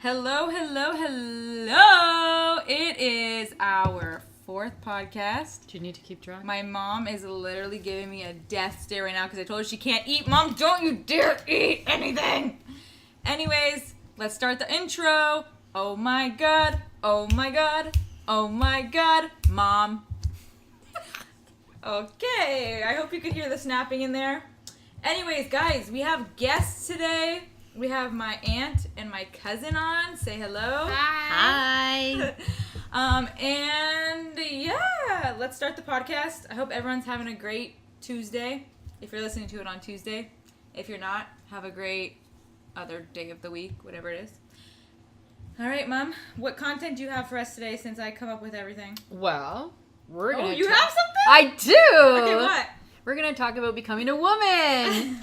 Hello, hello, hello. It is our 4th podcast. Do you need to keep track? My mom is literally giving me a death stare right now because I told her she can't eat. Mom, don't you dare eat anything. Anyways, let's start the intro. Oh my god, oh my god, oh my god, Mom. Okay, I hope you could hear the snapping in there. Anyways, guys, we have guests today. We have my aunt and my cousin on. Say hello. Hi. And yeah, let's start the podcast. I hope everyone's having a great Tuesday. If you're listening to it on Tuesday. If you're not, have a great other day of the week, whatever it is. All right, Mom. What content do you have for us today since I come up with everything? Well, we're going to you have something? I do. Okay, what? We're going to talk about becoming a woman.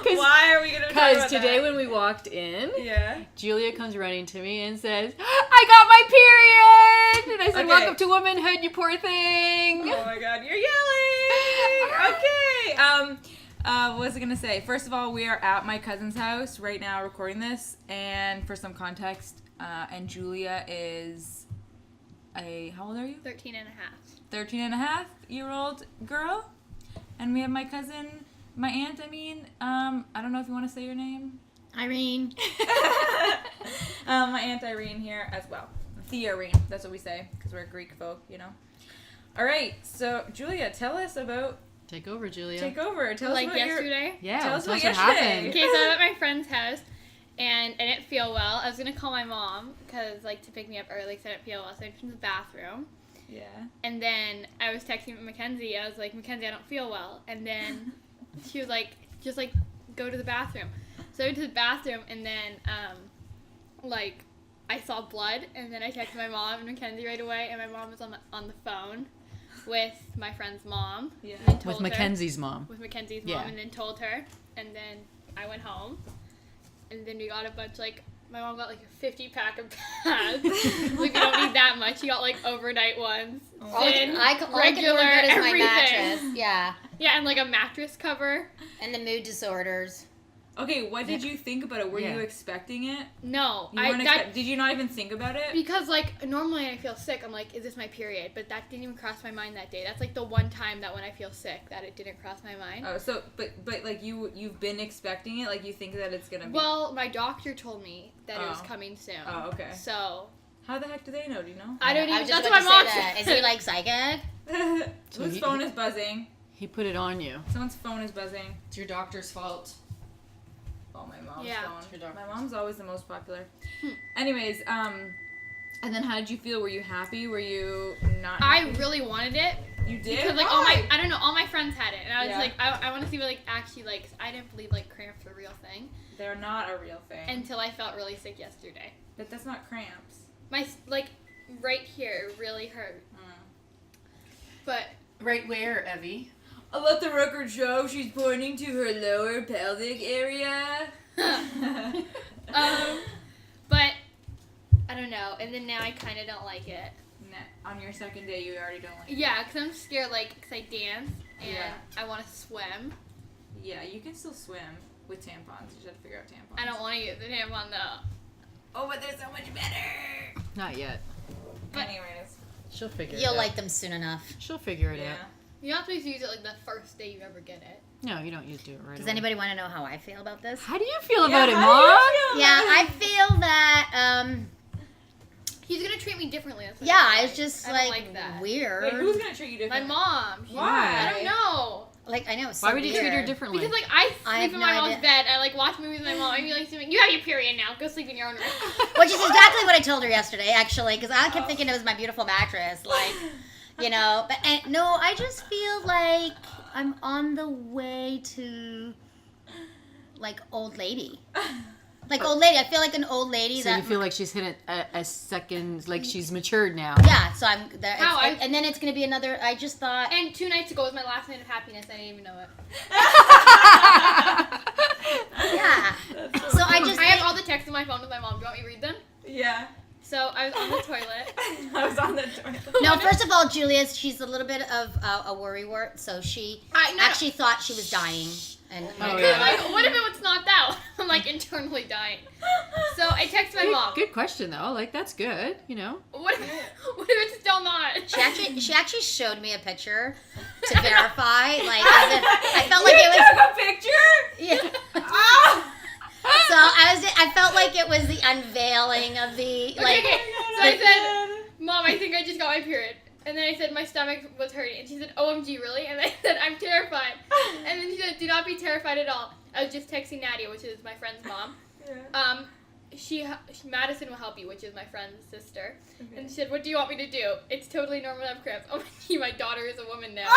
Why are we going to talk about Because today when we walked in, yeah, Julia comes running to me and says, I got my period! And I said, Okay. Welcome to womanhood, you poor thing. Oh my god, you're yelling! Okay. What was I gonna say? First of all, we are at my cousin's house right now recording this, and for some context, and Julia is how old are you? 13 and a half. 13 and a half year old girl. And we have my cousin, my aunt, I don't know if you want to say your name. Irene. My Aunt Irene here as well. The Irene, that's what we say, because we're Greek folk, you know. All right, so Julia, tell us about. Take over, Julia. Take over. Tell us Like about yesterday? Yeah, Tell us tell about what yesterday. happened. Okay, so I was at my friend's house, and I didn't feel well. I was going to call my mom, because, to pick me up early, because I didn't feel well. So I went to the bathroom. Yeah. And then I was texting Mackenzie. I was like, Mackenzie, I don't feel well. And then she was like, just, go to the bathroom. So I went to the bathroom, and then, I saw blood, and then I texted my mom and Mackenzie right away, and my mom was on the phone with my friend's mom. Yeah. And then With told her- Mackenzie's mom. With Mackenzie's mom, Yeah. and then told her, and then I went home, and then we got a bunch, my mom got, a 50-pack of pads. We don't need that much. She got, overnight ones. Thin, regular, everything. Mattress. Yeah. Yeah, and, a mattress cover. And the mood disorders. Okay, what did you think about it? Were Yeah. you expecting it? No. You weren't did you not even think about it? Because, normally when I feel sick, I'm like, is this my period? But that didn't even cross my mind that day. That's, the one time that when I feel sick that it didn't cross my mind. Oh, so, but you've been expecting it? You think that it's gonna be... Well, my doctor told me that it was coming soon. Oh, okay. So... How the heck do they know? Do you know? I don't I even... was just That's what about my to mom say said. that. Is he psychic? So Whose phone is buzzing? He put it on you. Someone's phone is buzzing. It's your doctor's fault. Oh, my mom's Yeah. phone. My mom's always the most popular. Anyways, and then how did you feel? Were you happy? Were you not happy? I really wanted it. You did? Because, Why? all my friends had it. And I was Yeah. I want to see what, actually, I didn't believe, cramps were a real thing. They're not a real thing. Until I felt really sick yesterday. But that's not cramps. My, right here really hurt. But... Right where, Evie? I'll let the record show she's pointing to her lower pelvic area. But, I don't know. And then now I kind of don't like it. On your second day, you already don't like it. Yeah, because I'm scared, because I dance, and Yeah. I want to swim. Yeah, you can still swim with tampons. You just have to figure out tampons. I don't want to use the tampon, though. Oh, but they're so much better. Not yet. But- Anyways. She'll figure it You'll out. like them soon enough. She'll figure it Yeah. out. You're not supposed to use it, the first day you ever get it. No, you don't use to do it right Does away. anybody want to know how I feel about this? How do you feel Yeah, about it, how do you Mom? feel Yeah, about I it? feel that, He's going to treat me differently. That's what yeah, I it's just, I don't like that. weird. Wait, who's gonna treat you My different? mom. Why? I don't know. I know, it's Why so would you treat her weird. differently? Because, I I have sleep in no my mom's idea. bed. I, watch movies with my mom. I'd be like, you have your period now. Go sleep in your own room. Which is exactly what I told her yesterday, actually, because I kept thinking it was my beautiful mattress, But no, I just feel like I'm on the way to, old lady. Old lady. I feel like an old lady. So you feel like she's hit a second, she's matured now. Yeah, so I'm there. How? And then it's going to be another, I just thought. And 2 nights ago was my last night of happiness. I didn't even know it. Yeah. So I just. I have all the texts on my phone with my mom. Do you want me to read them? Yeah. So I was on the toilet. I was on the toilet. No, first of all, Julia, she's a little bit of a worrywart, so she No. actually thought she was dying. And Oh, I'm yeah. like, what if it's not that? I'm like internally dying. So I text my mom. Good question though. Like that's good. You know. What if it's still not? she actually showed me a picture to verify. Like I felt like it was. took a picture? Yeah. Ah! So I felt like it was the unveiling of the like. Okay. So I said, Mom, I think I just got my period. And then I said my stomach was hurting. And she said, OMG, really? And I said, I'm terrified. And then she said, do not be terrified at all. I was just texting Nadia, which is my friend's mom. Yeah. Madison will help you, which is my friend's sister. Okay. And she said, what do you want me to do? It's totally normal to have cramps. OMG, my daughter is a woman now.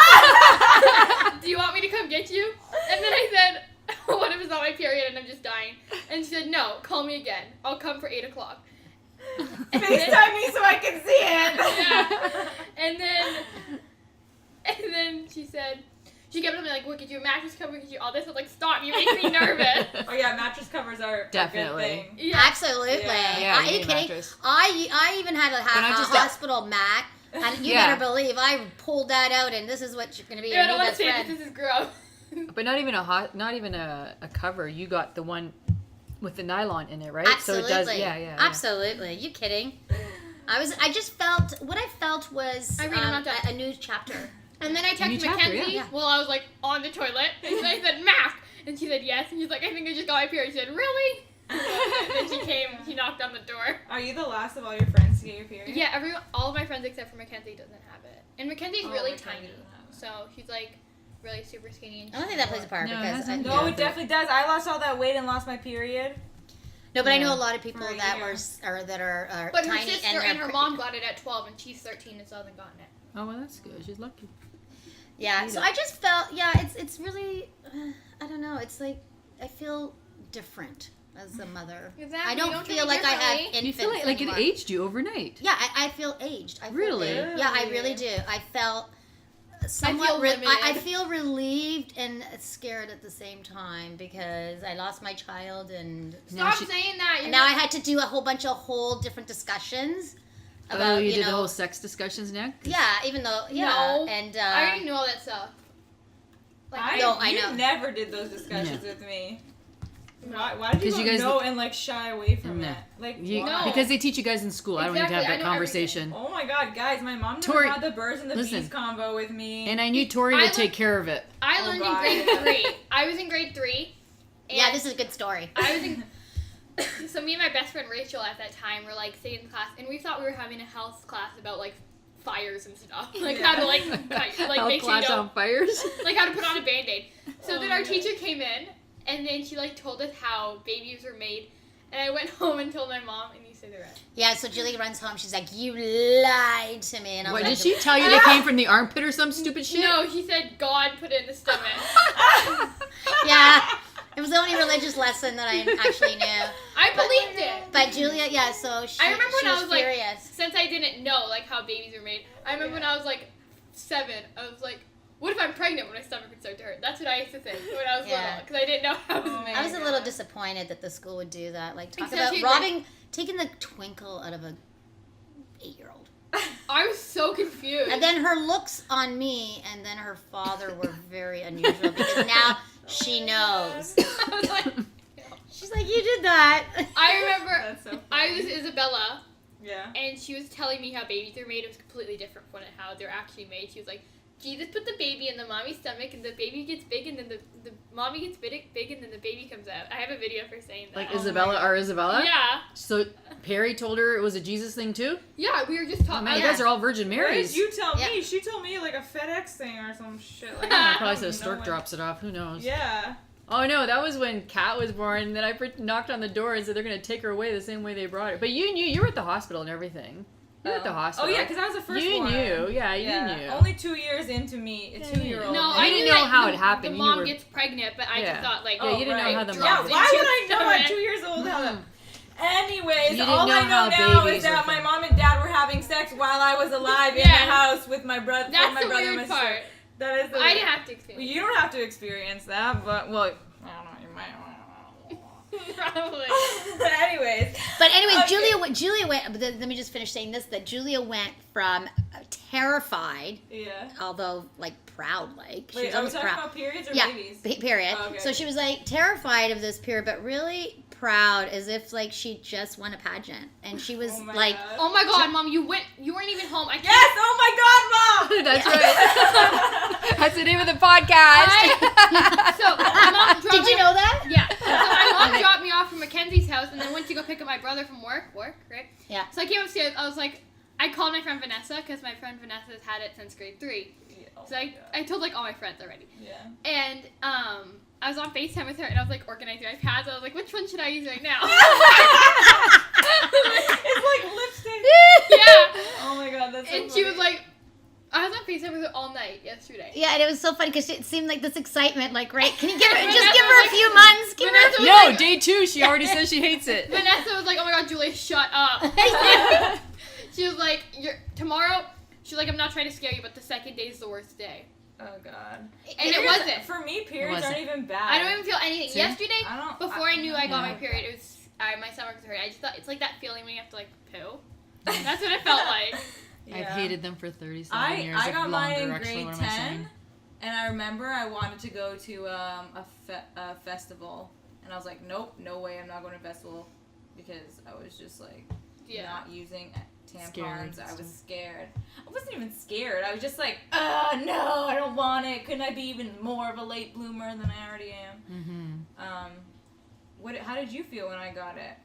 Do you want me to come get you? And then I said, what if it's not my period and I'm just dying? And she said, no, call me again. I'll come for 8 o'clock. FaceTime me so I can see it. Yeah. And then she said, she kept telling me like, we'll get you a mattress cover, we'll get you all this. I was like, stop, you make me nervous. Oh yeah, mattress covers are Definitely. a good thing. Yeah. Absolutely. Yeah, Are you you need a kidding? mattress. I even had a not just hospital mat, and you Yeah. better believe I pulled that out, and this is what you're gonna be. Yeah, Your I don't new want to best say friend. this is gross. But not even a cover. You got the one with the nylon in it, right? Absolutely. So it does. Yeah. Absolutely. You kidding? I just felt what I felt was Irene, I'm not done. a new chapter. And then I New texted chapter, Mackenzie yeah. while I was like on the toilet. And I said, Mac. And she said, yes. And she's like, I think I just got my period. She said, really? And then she came, she knocked on the door. Are you the last of all your friends to get your period? Yeah, all of my friends except for Mackenzie doesn't have it. And Mackenzie's really Mackenzie tiny. doesn't have it. So she's like really super skinny. And I don't think that plays a part No, it because hasn't. No, Yeah. it definitely does. I lost all that weight and lost my period. no, but I know Yeah. a lot of people For a that year. are But her tiny sister and her they're- mom got it at 12 and she's 13 and still hasn't gotten it. Oh well, that's good. She's lucky. Yeah, so I just felt it's really I don't know. It's like I feel different as a mother. Exactly. I don't Don't feel treat like I have differently. infants You feel like it anymore. aged you overnight. Yeah, I feel aged. I feel Really? aged. Yeah, I really do. I felt somewhat. feel limited. I feel relieved and scared at the same time because I lost my child and Now Stop saying that. You're now I not- had to do a whole bunch of different discussions about Oh, you did know. the whole sex discussions now. Yeah, even though No. and I already know all that stuff. Like, No, I you know. never did those discussions No. with me. No. Why did 'Cause you you guys- know and like shy away from No. it? Like You, why? Because they teach you guys in school. I don't need to Exactly, have I that know conversation. Oh my god, guys, my mom never Tori- had the birds and the listen. bees convo with me. And I knew Tori I would take care of it. I Oh, learned God. in grade 3. I was in grade 3. And yeah, this is a good story. I was in. So me and my best friend Rachel at that time were like sitting in class, and we thought we were having a health class about like fires and stuff, like how to like Health make sure you class don't, on fires. like how to put on a Band-Aid. So Oh, then our yeah. teacher came in, and then she like told us how babies were made, and I went home and told my mom, and you say the rest. Yeah, so Julie runs home. She's like, "You lied to me," and I was What like, did she tell you? They came from the armpit or some stupid shit? No, she said God put it in the stomach. Yeah, it was the only religious lesson that I actually knew. I believed it. But Julia, yeah, so she, I remember she when I was was like, furious. since I didn't know like how babies are made, I remember when I was like 7, I was like, what if I'm pregnant when my stomach would start to hurt? That's what I used to think when I was Yeah. little, because I didn't know how it was Oh made. I was a little God. disappointed that the school would do that. Like, talk Especially, about like- taking the twinkle out of a 8-year-old. I was so confused. And then her looks on me and then her father were very unusual because now she knows. I was like, She's like, you did that. I remember That's so funny. I was Isabella, Yeah. and she was telling me how babies are made. It was completely different from how they're actually made. She was like, Jesus put the baby in the mommy's stomach, and the baby gets big, and then the mommy gets big, and then the baby comes out. I have a video of her saying that. Like Oh my Isabella, God. our Isabella? Yeah. So Perry told her it was a Jesus thing too? Yeah, we were just Oh talking. man, you yeah. guys are all Virgin What Marys. did you tell Yeah. me? She told me like a FedEx thing or some shit like Yeah, that. Probably I said a don't stork know. drops it off. Who knows? Yeah. Oh no, that was when Kat was born. And then I knocked on the door and said they're gonna take her away the same way they brought her. But you knew you were at the hospital and everything. You were at the Oh, hospital. yeah, because I was the first you one. knew, yeah, you knew. Only 2 years into me, a Yeah, 2-year-old. No, You I didn't knew know that how the, it happened. The You mom were- gets pregnant, but I Yeah. just thought like, Yeah, you didn't know how the mom Yeah, gets why would I know stomach. at 2 years old how that? Mhm. Anyways, You didn't all know I know how now babies is that were my from- mom and dad were having sex while I was alive in Yeah. the house with my brother. That's my the brother and weird my sister. part. That is the I weird- didn't have to experience. You don't have to experience that, but well, I don't know. You might. Probably. Anyways, But anyways, Okay. Julia went, but let me just finish saying this, that Julia went from terrified, Yeah. although like proud, like she Wait, was are we almost talking proud. about periods or Yeah, babies? period. Oh, okay. So she was like terrified of this period, but really proud, as if like she just won a pageant, and she was Oh my like, God. Oh my God, Mom, you weren't even home. I can't. Yes! Oh my God, Mom! That's right. That's the name of the podcast. So my mom dropped "Did you know that?" Yeah. So my mom dropped me off from Mackenzie's house and then went to go pick up my brother from work, right? Yeah. So I came upstairs. I was like, I called my friend Vanessa because my friend Vanessa has had it since grade 3. Yeah, oh So my God. I told like all my friends already. Yeah. And I was on FaceTime with her and I was like organizing my pads. I was like, which one should I use right now? It's like lipstick. Yeah. Oh my God, that's so And she was funny. like, I was on FaceTime with her all night yesterday. Yeah, and it was so funny because it seemed like this excitement, like, right? Can you give her, just give her a few months? Give her a Vanessa few was No, like- day 2, she already says she hates it. Vanessa was like, oh my God, Julia, shut up. She was like, tomorrow, she's like, I'm not trying to scare you, but the second day is the worst day. Oh God. And it Periods- wasn't. For me, periods wasn't. aren't even bad. I don't even feel anything. See? Yesterday, I don't. before I knew I got Yeah. my period, it was my stomach was hurting. I just thought it's like that feeling when you have to like poo. That's what it felt like. Yeah. I've hated them for 37 years. I if got mine longer, in actually. grade What am I 10, saying? and I remember I wanted to go to a festival, and I was like, nope, no way, I'm not going to a festival, because I was just like not using tampons. Scared I was stuff. scared. I wasn't even scared. I was just like, no, I don't want it. Couldn't I be even more of a late bloomer than I already am? Mm-hmm. How did you feel when I got it?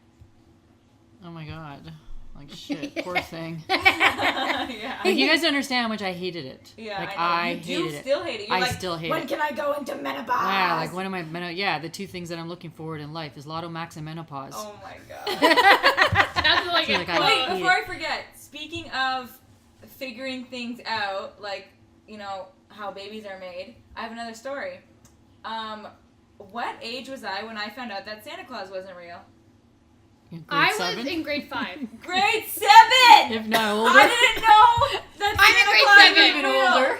Oh my God. Like shit. Poor thing. Yeah. Like, you guys don't understand how much I hated it. Yeah, Like, I know. You hated do it. still hate it. You're I like, still hate when it. can I go into menopause? Yeah, like one of my, the 2 things that I'm looking forward in life is Lotto Max and menopause. Oh my God. That's like feel a like I- quote. Wait, hate before it. I forget, speaking of figuring things out, like, you know, how babies are made, I have another story. What age was I when I found out that Santa Claus wasn't real? In grade I 7? was in grade 5. Grade 7! If not older. I didn't know that I'm in Santa grade Claus 7. was Even real. older.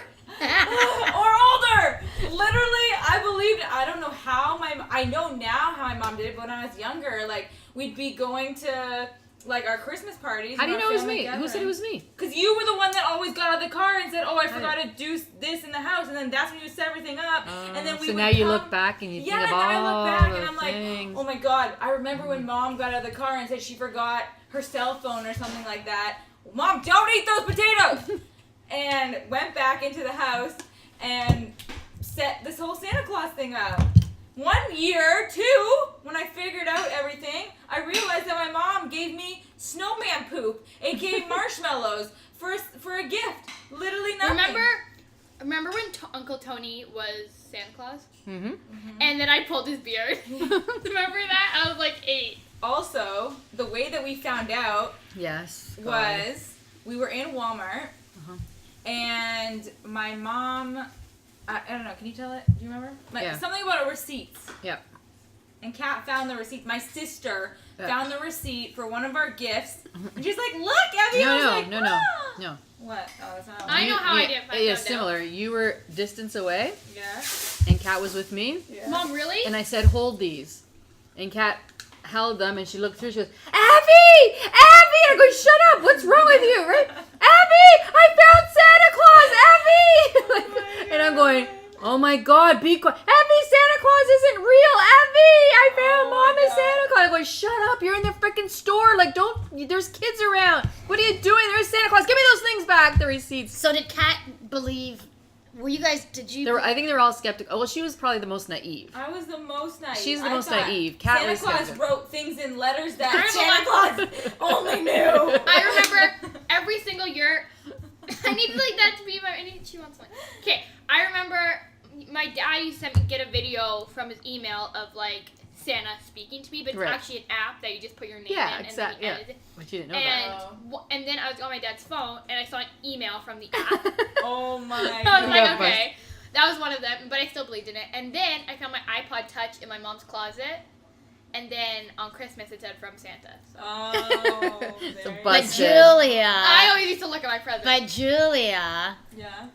Or older. Literally, I believed. I don't know how I know now how my mom did it, but when I was younger, like we'd be going to like our Christmas parties. How do you and know our it was family me? Who said it gatherings. was me? Because you were the one that always got out of the car and said, "Oh, I forgot did. to do this in the house," and then that's when you set everything up, and then we so would now you come- look back and you Yeah, think and of then I all look back the and I'm like, things. oh my God! I remember when Mom got out of the car and said she forgot her cell phone or something like that. Mom, don't eat those potatoes! And went back into the house and set this whole Santa Claus thing up. 1 year, 2, when I figured out everything, I realized that my mom gave me snowman poop, aka marshmallows, for a gift. Literally nothing. Remember when Uncle Tony was Santa Claus? Mm-hmm. And then I pulled his beard. Remember that? I was like 8. Also, the way that we found out Yes. God. was we were in Walmart, and my mom, I don't know, can you tell it? Do you remember? Yeah. Something about a receipt. Yep. And Kat found the receipt. My sister Yeah. found the receipt for one of our gifts. And she's like, look, Abby. I was like, No. "Ah." What? Oh, that's not I know how I did. Yeah, Found out. similar. You were distance away, Yeah. and Kat was with me, Yeah. Mom, really? and I said, hold these. And Kat held them, and she looked through, she goes, Abby! Abby! I go, shut up! What's wrong with you? Right? Abby! I found Santa Claus! Abby! And I'm going, oh my God, be quiet. Abby, Santa Claus isn't real! Abby! I found Oh Mom my and God. Santa Claus. I'm going, shut up! You're in the freaking store. Like, there's kids around. What are you doing? There's Santa Claus. Give me those things back, the receipts. So did Kat believe? Were you guys? Did you? I think they were all skeptical. Well, she was probably the most naive. I was the most naive. She's the I most thought naive. Kat Santa was Claus skeptical. wrote things in letters that I Santa Claus only knew. I remember every single year. I need like that to be my. She wants one. Okay, I remember my dad used to get a video from his email of like Santa speaking to me, but it's Right. actually an app that you just put your name Yeah, in and exact- then you yeah. edit it. But you didn't know And then I was on my dad's phone and I saw an email from the app. that. Oh my I was God. like, Yeah, okay. That was one of them, but I still believed in it. And then I found my iPod Touch in my mom's closet. And then on Christmas it said from Santa. So. Oh, It's a very But bust. Julia. I always used to look at my presents. But Julia Yeah.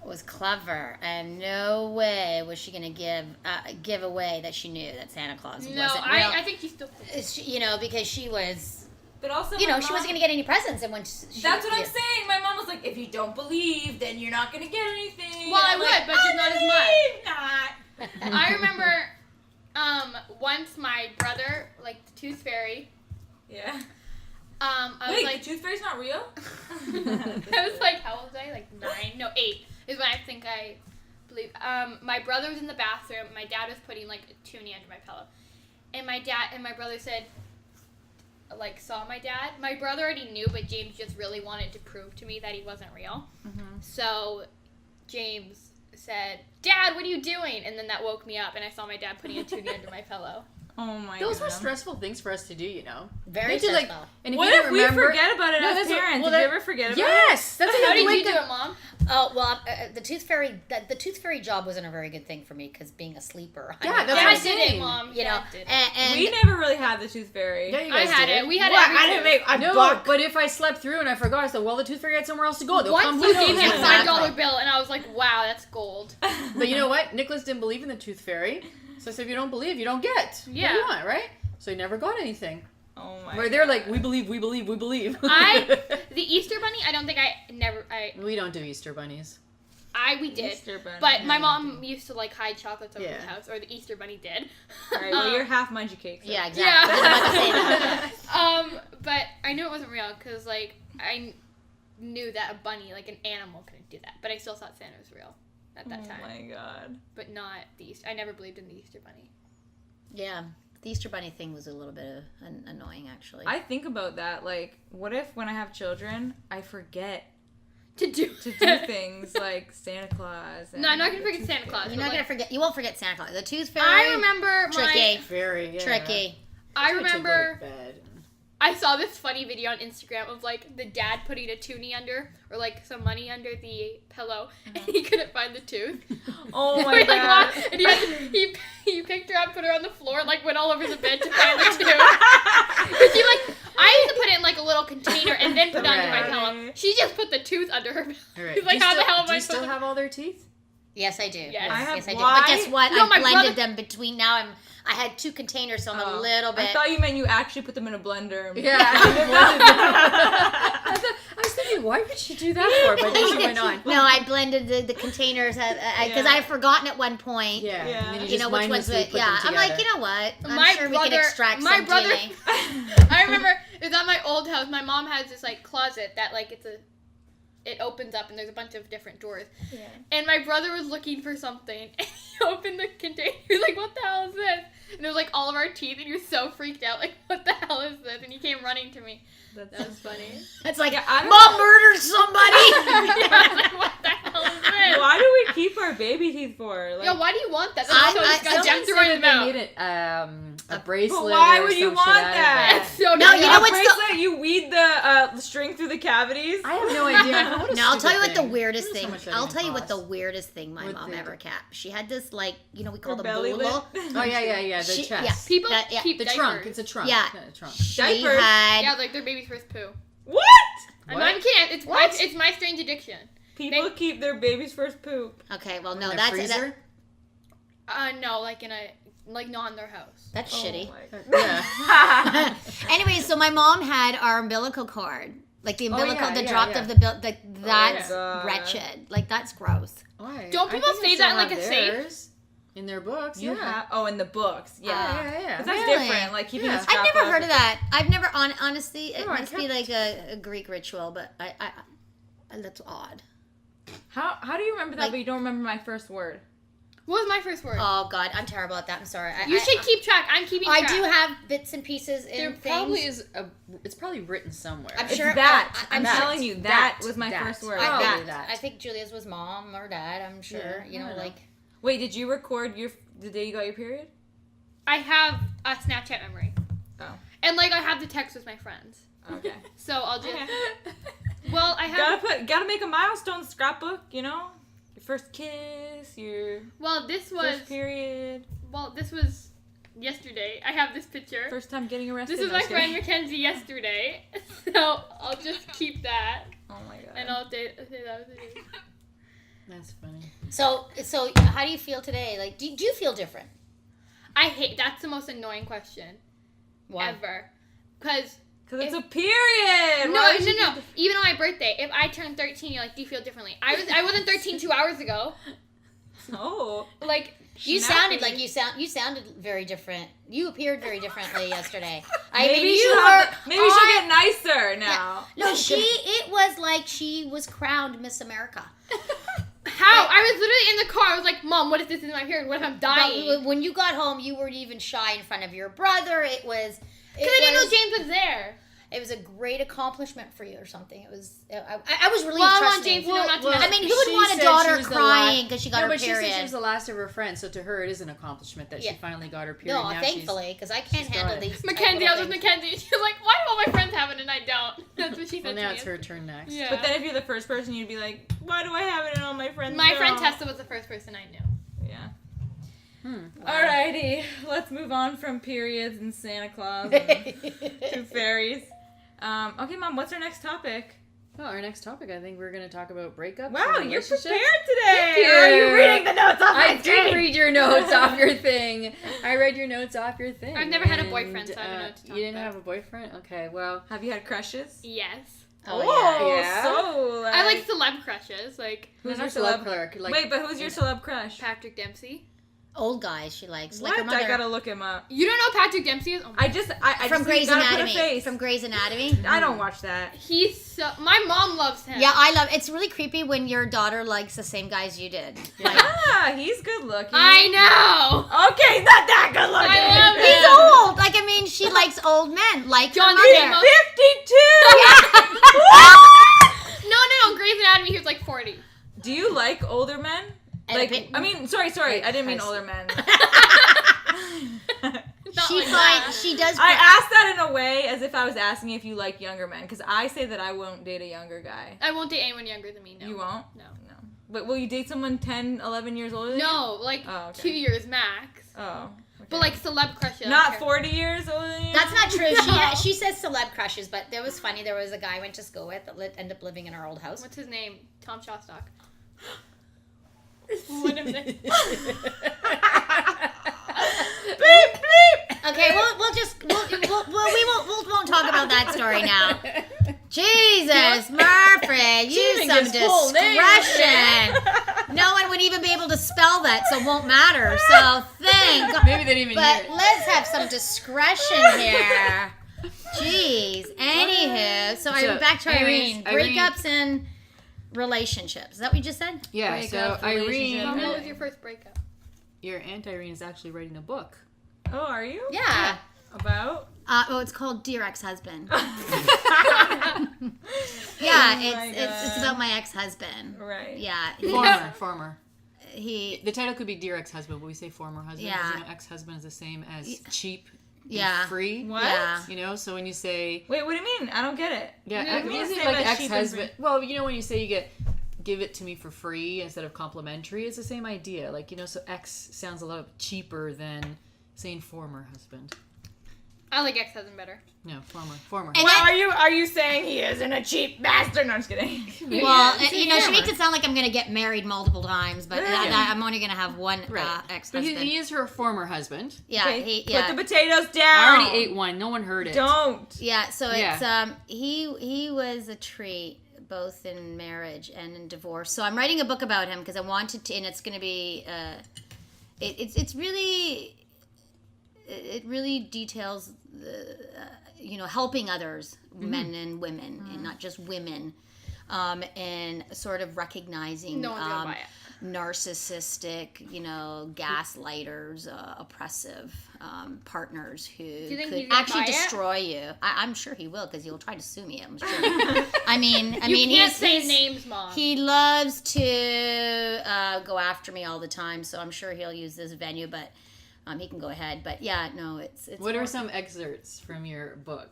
was clever, and no way was she gonna give away that she knew that Santa Claus No, wasn't real. I think she still. You know, because she was But also, she wasn't going to get any presents. And when that's what I'm saying. My mom was like, if you don't believe, then you're not going to get anything. Well, I would, but just not as much. Not. I remember once my brother, like the Tooth Fairy. Yeah. I Wait, was like, the Tooth Fairy's not real? I was like, how old was I? Like 9? No, 8 is when I think I believe. My brother was in the bathroom. My dad was putting like a toonie under my pillow, and my dad and my brother said, like, saw my dad. My brother already knew, but James just really wanted to prove to me that he wasn't real. Mm-hmm. So James said, "Dad, what are you doing?" And then that woke me up, and I saw my dad putting a toonie under my pillow. Oh my god. Those were stressful things for us to do, Very stressful. stressful. And if What you if don't we remember, forget about it as parents? Did you ever forget about it? Yes! That's How how did you you wake do up. it, Mom? Oh, well, the Tooth Fairy job wasn't a very good thing for me because being a sleeper. Yeah, that's Dad what I'm did saying. it, Mom. You know, Dad did it. and We never really had the Tooth Fairy. Yeah, you I guys had did. it. We had What? every I didn't make. I No, bought. but if I slept through and I forgot, I said, well, the Tooth Fairy had somewhere else to go. They'll Once come you who gave knows me a when. Exactly. $5 bill, and I was like, wow, that's gold. But you know what? Nicholas didn't believe in the Tooth Fairy. So I said, if you don't believe, you don't get. Yeah. What do you want, right? So he never got anything. Oh my. Where they're like, we believe, we believe, we believe. The Easter Bunny, I don't think We don't do Easter bunnies. we did. Easter Bunny. But my mom used to like hide chocolates over Yeah. the house, or the Easter Bunny did. Alright, well, you're half munchie cake. So. yeah, exactly. I was about to say that. But I knew it wasn't real because like I knew that a bunny, like an animal, couldn't do that. But I still thought Santa was real at that time. Oh my god. But not the Easter. I never believed in the Easter Bunny. Yeah, the Easter Bunny thing was a little bit annoying, actually. I think about that. Like, what if when I have children, I forget To do things like Santa Claus? And No, I'm not gonna the forget Tooth Santa Fairy? Claus. You're not gonna forget. You won't forget Santa Claus. The Tooth Fairy. I remember tricky, Very, yeah. tricky. I To go to remember bed. I saw this funny video on Instagram of like the dad putting a toonie under or like some money under the pillow, and he couldn't find the tooth. Oh So my he, like, god. walked- and he picked her up, put her on the floor, and like went all over the bed to find the tooth. Because she like I used to put it in like a little container and then put it under my Right. pillow. She just put the tooth under her pillow. All right. He's like, do you how the still, hell am do I you still supposed to- have all their teeth? Yes, I do. Yes. I have yes, I do. why? But guess what? No, my I blended brother- them between. Now I had 2 containers, so I'm a little bit. I thought you meant you actually put them in a blender. And Yeah. I was thinking, why would she do that for? But then she went on. No, I blended the containers because Yeah. I had forgotten at one point. Yeah. Yeah. And then You just know which ones? mindlessly But put yeah, them I'm like, together. you know what? I'm My sure we brother- can extract my some brother- DNA. I remember it was at my old house. My mom has this like closet that like it opens up and there's a bunch of different drawers. Yeah. And my brother was looking for something and he opened the container. He was like, what the hell is this? And it was like all of our teeth and he was so freaked out, like, what the hell is this? And he came running to me. That was funny. It's like, I don't Mom murdered somebody. Yeah, I was like, what the hell is this? Why do we keep our baby teeth for? Like, Yeah, why do you want that? I- That's so disgusting. Someone Jump said through that his they mouth. made it a bracelet. But why or would you some want shit out of that? it. It's so No, disgusting. you know a what's the- bracelet, you weed the string through the cavities. I have no idea. What a No, I'll tell you stupid what the thing. weirdest What does so thing. much that I'll even tell you what the cost? weirdest thing my What mom the- ever kept. She had this like we call Her them belly bolo. Oh yeah. The She- chest. yeah. People That- yeah. keep The diapers. trunk. It's a trunk. Yeah. Not a trunk. She Diapers? had. Yeah, like their baby's first poo. What? I'm not even kidding. It's my strange addiction. People keep their baby's first poop. Okay, well In no, their that's freezer. No, like not in their house. that's shitty. Oh my Yeah. Anyways, so my mom had our umbilical cord, like the umbilical, the yeah, drop yeah. of the bill. That's God. wretched. Like that's gross. Why? Don't I people think they save that in, still like, have a safe? theirs In their books. You yeah. have in the books. Yeah. Yeah. 'Cause that's Really? different. Like keeping Yeah. the scrapbook. I've never heard of that. I've never honestly. It No, I must be like a Greek ritual, but I that's odd. How do you remember that, Like- but you don't remember my first word? What was my first word? Oh God, I'm terrible at that. I'm sorry. You should keep track. I'm keeping I track. do have bits and pieces in There things. probably is it's probably written somewhere. I'm It's sure that. I'm that. telling you, that That. was my That. first word. I- That. Probably that. I think Julia's was mom or dad. I'm sure. Yeah, You know, I don't know. like. Wait, did you record the day you got your period? I have a Snapchat memory. Oh. And like I have the text with my friends. Okay. So I'll just. Okay. Well, I have. Gotta make a milestone scrapbook. You know, your first kiss, your Well, this was. first period, This was yesterday. I have this picture. first time getting arrested. This is No, my just kidding. friend Mackenzie yesterday. So I'll just keep that Oh my god. and I'll say that was it. That's funny. So how do you feel today? Like, do you feel different? I hate. That's the most annoying question Why? ever. Because Because it's a period. No. Even on my birthday, if I turn 13, you're like, do you feel differently? I wasn't 13 2 hours ago. Oh. Like, You snappy. sounded you sounded very different. You appeared very differently yesterday. Maybe she'll get nicer now. No, it was like she was crowned Miss America. How? I was literally in the car. I was like, Mom, what if this is my period? What if I'm dying? But when you got home, you weren't even shy in front of your brother. It was... Because I didn't know James was there. It was a great accomplishment for you or something. It was. I was relieved. Well, I trust want me. James to know not to mess I mean, who would She want a said she daughter was the crying because she got her but period? she said she was the last of her friends, so to her it is an accomplishment that she finally got her period. No, now thankfully, because I can't she's handle got it. these. Mackenzie, I was with Mackenzie. She was like, why do all my friends have it and I don't? That's what she said Well, to now me. it's her turn next. Yeah. But then if you're the first person, you'd be like, why do I have it and all my friends My don't? friend Tessa was the first person I knew. Yeah. Alrighty, let's move on from periods and Santa Claus to fairies. Okay, Mom, what's our next topic? Well, our next topic, I think we're going to talk about breakups. Wow, and you're relationships. prepared today. Thank you. Are you reading the notes off my I screen? did read your notes off your thing. I read your notes off your thing. I've never had a and, boyfriend, so I don't know what to talk You didn't about. have a boyfriend? Okay, well. Have you had crushes? Yes. Oh, yeah. So I like celeb crushes, like who's Not your celeb? clerk? Like, Wait, but who's your celeb crush? Patrick Dempsey. Old guys she likes. What? Like her mother. I gotta look him up. You don't know who Patrick Dempsey is? Oh my I just From Grey's gotta put a Anatomy. face. From Grey's Anatomy. I don't watch that. He's so... My mom loves him. Yeah, I love. It's really creepy when your daughter likes the same guys you did. Like, Ah, he's good looking. I know! Okay, he's not that good looking. I love he's him. old. Like, I mean, she likes old men. Like John her He's mother. 52. No, Grey's Anatomy, he was like 40. Do you like older men? And Like, a bit- I mean, sorry, I didn't mean high older men. Not She like that. finds she does. I asked that in a way as if I was asking if you like younger men, because I say that I won't date a younger guy. I won't date anyone younger than me, no. You won't? No. No. But will you date someone 10, 11 years older than you? No, like Oh, okay. 2 years max. Oh. Okay. But like celeb crushes. Not 40 years older than you? That's not true. No. She says celeb crushes, but there was funny. There was a guy I went to school with that ended up living in our old house. What's his name? Tom Shostak. What am I? Beep, beep. Okay, we won't talk about that story now. Jesus, Murphy, use even some gives full names. discretion. No one would even be able to spell that, so it won't matter. So thank God. Maybe they didn't even But hear it. let's have some discretion here. Jeez. Anywho, so I'm back to Irene. Breakups and relationships. Is that what you just said? Yeah, Breakup, so Irene, relationship. Mom, what was your first breakup? your Aunt Irene is actually writing a book. Oh, are you? Yeah. About? It's called Dear Ex-Husband. Oh Yeah, my it's God. about my ex-husband. Right. Yeah. Former. He The title could be Dear Ex-Husband, but we say former husband. Yeah. Because, you know, ex-husband is the same as cheap and Yeah. free. What? Yeah. You know, so when you say... Wait, what do you mean? I don't get it. Yeah, Yeah, it means same like as cheap and ex-husband. Well, you know when you say you give it to me for free instead of complimentary, it's the same idea. Like, you know, so ex sounds a lot cheaper than saying former husband. I like ex-husband better. No, former. And Well, are you saying he isn't a cheap bastard? No, I'm just kidding. Well, Yeah, you know, she former. makes it sound like I'm going to get married multiple times, but I'm only going to have one Right. But ex-husband. he is her former husband. Yeah, Okay, yeah. Put the potatoes down. I already ate one. No one heard it. Don't. Yeah, so Yeah. it's he was a treat both in marriage and in divorce. So I'm writing a book about him because I wanted to, and it's going to be it really details the helping others, men and women, and not just women, and sort of recognizing No one's gonna buy it. narcissistic, gaslighters, oppressive partners who you think could he's gonna actually buy it? destroy you. I'm sure he will because he'll try to sue me. I'm sure. I mean, You can't he's say names, Mom. he loves to go after me all the time, so I'm sure he'll use this venue, but he can go ahead. But yeah, no, it's. What are some excerpts from your book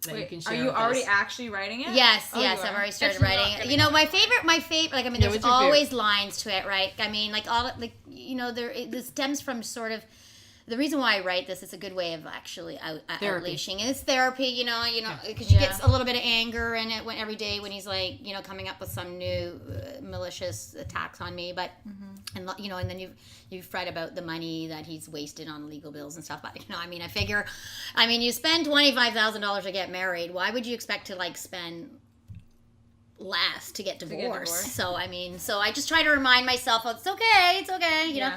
that you Wait, can are share you with already us? actually writing it? Yes, Oh, yes, you I've are? already started That's not writing. gonna You know, my favorite, like, I mean, Yeah, there's what's your always lines to it, right? I mean, like, all, like, there, this stems from sort of the reason why I write this, it's a good way of actually Therapy. outleashing. It's therapy, you know, because you get a little bit of anger in it every day when he's like, coming up with some new malicious attacks on me. But and then you fret about the money that he's wasted on legal bills and stuff. But I figure, you spend $25,000 to get married. Why would you expect to like spend last to get divorced? So I just try to remind myself, it's okay, you know.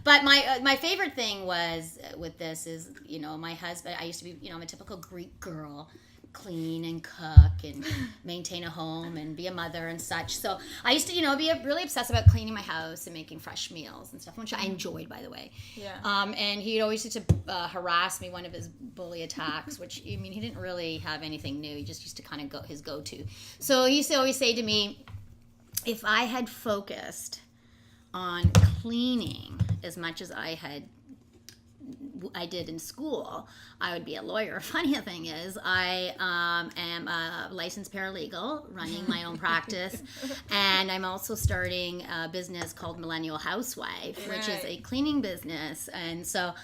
But my favorite thing was with this is, my husband, I used to be, I'm a typical Greek girl, clean and cook and maintain a home and be a mother and such. So I used to, be really obsessed about cleaning my house and making fresh meals and stuff, which I enjoyed, by the way. Yeah. And he always used to harass me, one of his bully attacks, which, he didn't really have anything new. He just used to kind of his go-to. So he used to always say to me, if I had focused on cleaning as much as I did in school, I would be a lawyer. Funny thing is, I am a licensed paralegal running my own practice, and I'm also starting a business called Millennial Housewife, which is a cleaning business. And so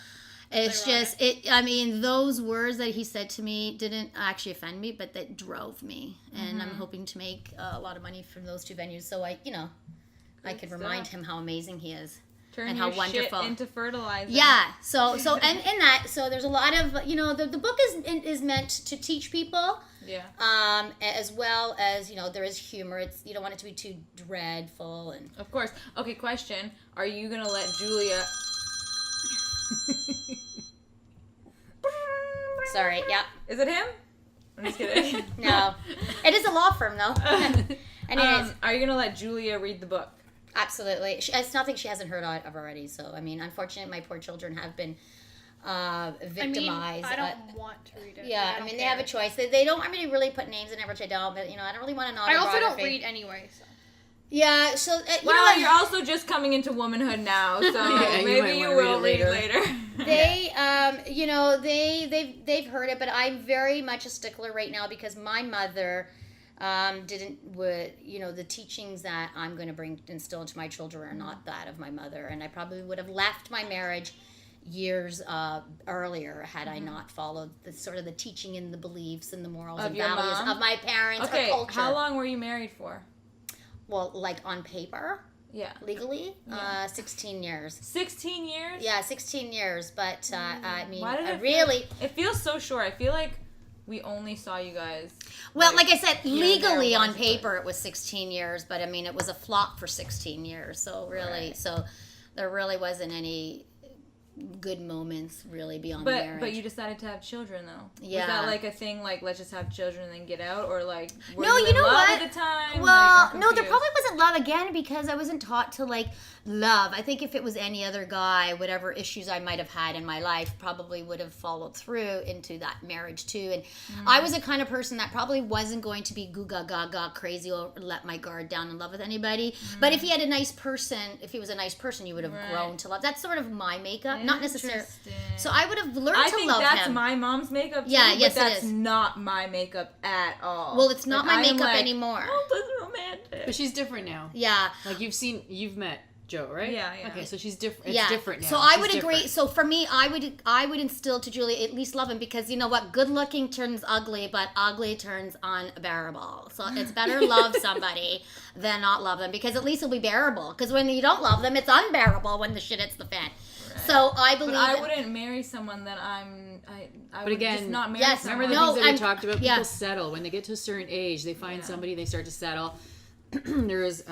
it's just, those words that he said to me didn't actually offend me, but that drove me. And I'm hoping to make a lot of money from those two venues. So I could remind him how amazing he is. Turn and your how wonderful. Shit into fertilizer. Yeah. So and in that, so there's a lot of, the book is meant to teach people. Yeah. As well as, there is humor. It's, you don't want it to be too dreadful and. Of course. Okay. Question: are you gonna let Julia? Sorry. Yeah. Is it him? I'm just kidding. No. It is a law firm though. Anyways, are you gonna let Julia read the book? Absolutely. It's nothing she hasn't heard of already. So, unfortunately, my poor children have been victimized. I don't want to read it. Yeah, they have a choice. They don't want me to really put names in it, which I don't. But, I don't really want to know. I also don't read anyway, so. Yeah, so, well, you're also just coming into womanhood now, so maybe you will read later. They, they've heard it, but I'm very much a stickler right now because my mother... the teachings that I'm going to instill into my children are not that of my mother, and I probably would have left my marriage years earlier had I not followed the teaching and the beliefs and the morals and values of my parents or culture. How long were you married for? Well, like on paper, legally, 16 years. 16 years? Yeah, 16 years, but it feels so short. I feel like we only saw you guys. Well, like I said, legally on paper it was 16 years, but it was a flop for 16 years. So really, so there really wasn't any good moments really beyond marriage. But you decided to have children though. Yeah. Was that like a thing, like let's just have children and then get out, or like were you in love at the time? Well, no, there probably wasn't love again because I wasn't taught to like love. I think if it was any other guy, whatever issues I might have had in my life probably would have followed through into that marriage too. And I was the kind of person that probably wasn't going to be goo gaga crazy or let my guard down in love with anybody. But if he was a nice person, you would have grown to love. That's sort of my makeup. Not necessarily. So I would have learned to love him. I think that's my mom's makeup too, but that's not my makeup at all. Well, it's not my makeup anymore. Oh, that's romantic. But she's different now. Yeah. Like you've met Jo, right? Yeah. Okay, so she's different. It's different now. So I would agree. So for me, I would instill to Julia at least love him because you know what? Good looking turns ugly, but ugly turns unbearable. So it's better love somebody than not love them because at least it'll be bearable. Because when you don't love them, it's unbearable when the shit hits the fan. So I believe. But I wouldn't marry someone that I But would again, just not marry someone. Remember the things that we talked about? People settle. When they get to a certain age, they find somebody, they start to settle. There's